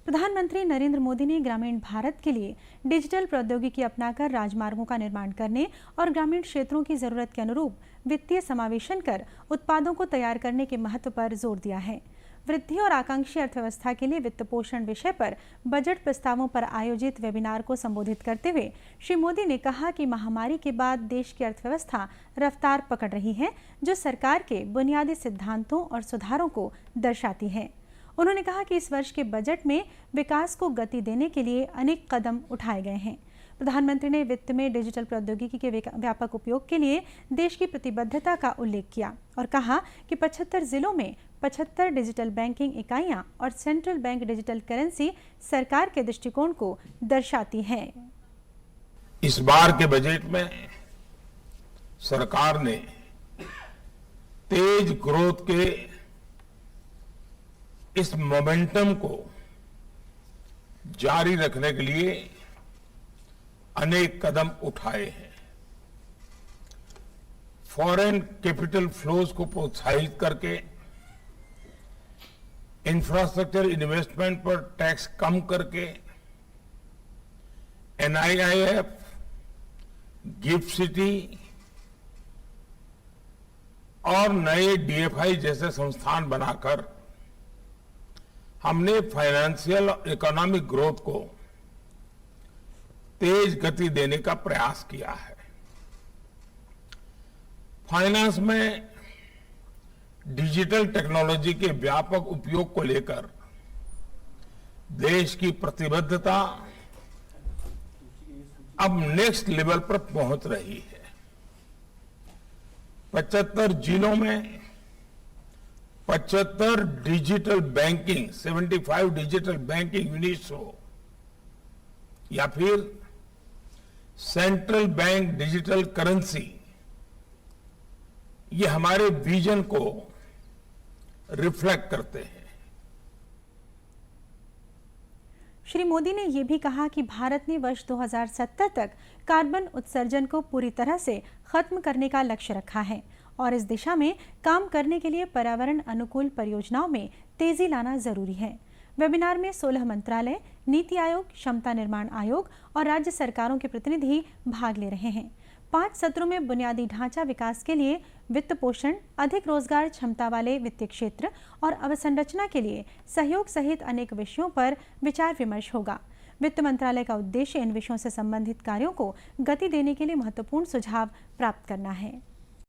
प्रधानमंत्री नरेंद्र मोदी ने ग्रामीण भारत के लिए डिजिटल प्रौद्योगिकी अपनाकर राजमार्गों का निर्माण करने और ग्रामीण क्षेत्रों की जरूरत के अनुरूप वित्तीय समावेशन कर उत्पादों को तैयार करने के महत्व पर जोर दिया है। वृद्धि और आकांक्षी अर्थव्यवस्था के लिए वित्त पोषण विषय पर बजट प्रस्तावों पर आयोजित वेबिनार को संबोधित करते हुए श्री मोदी ने कहा कि महामारी के बाद देश की अर्थव्यवस्था रफ्तार पकड़ रही है, जो सरकार के बुनियादी सिद्धांतों और सुधारों को दर्शाती है। उन्होंने कहा कि इस वर्ष के बजट में विकास को गति देने के लिए अनेक कदम उठाए गए हैं। प्रधानमंत्री ने वित्त में डिजिटल प्रौद्योगिकी के व्यापक उपयोग के लिए देश की प्रतिबद्धता का उल्लेख किया और कहा कि 75 जिलों में 75 डिजिटल बैंकिंग इकाइयां और सेंट्रल बैंक डिजिटल करेंसी सरकार के दृष्टिकोण को दर्शाती है। इस बार के बजट में सरकार ने तेज ग्रोथ के इस मोमेंटम को जारी रखने के लिए अनेक कदम उठाए हैं। फॉरेन कैपिटल फ्लोज को प्रोत्साहित करके इंफ्रास्ट्रक्चर इन्वेस्टमेंट पर टैक्स कम करके NIIF, गिफ्ट सिटी और नए DFI जैसे संस्थान बनाकर हमने फाइनेंशियल और इकोनॉमिक ग्रोथ को तेज गति देने का प्रयास किया है। फाइनेंस में डिजिटल टेक्नोलॉजी के व्यापक उपयोग को लेकर देश की प्रतिबद्धता अब नेक्स्ट लेवल पर पहुंच रही है। 75 जिलों में 75 digital banking, 75 digital banking units हो या फिर सेंट्रल बैंक डिजिटल करेंसी, ये हमारे विजन को रिफ्लेक्ट करते हैं। श्री मोदी ने यह भी कहा कि भारत ने वर्ष 2070 तक कार्बन उत्सर्जन को पूरी तरह से खत्म करने का लक्ष्य रखा है और इस दिशा में काम करने के लिए पर्यावरण अनुकूल परियोजनाओं में तेजी लाना जरूरी है। वेबिनार में 16 मंत्रालय, नीति आयोग, क्षमता निर्माण आयोग और राज्य सरकारों के प्रतिनिधि भाग ले रहे हैं। 5 सत्रों में बुनियादी ढांचा विकास के लिए वित्त पोषण, अधिक रोजगार क्षमता वाले वित्तीय क्षेत्र और अवसंरचना के लिए सहयोग सहित अनेक विषयों पर विचार विमर्श होगा। वित्त मंत्रालय का उद्देश्य इन विषयों से संबंधित कार्यों को गति देने के लिए महत्वपूर्ण सुझाव प्राप्त करना है।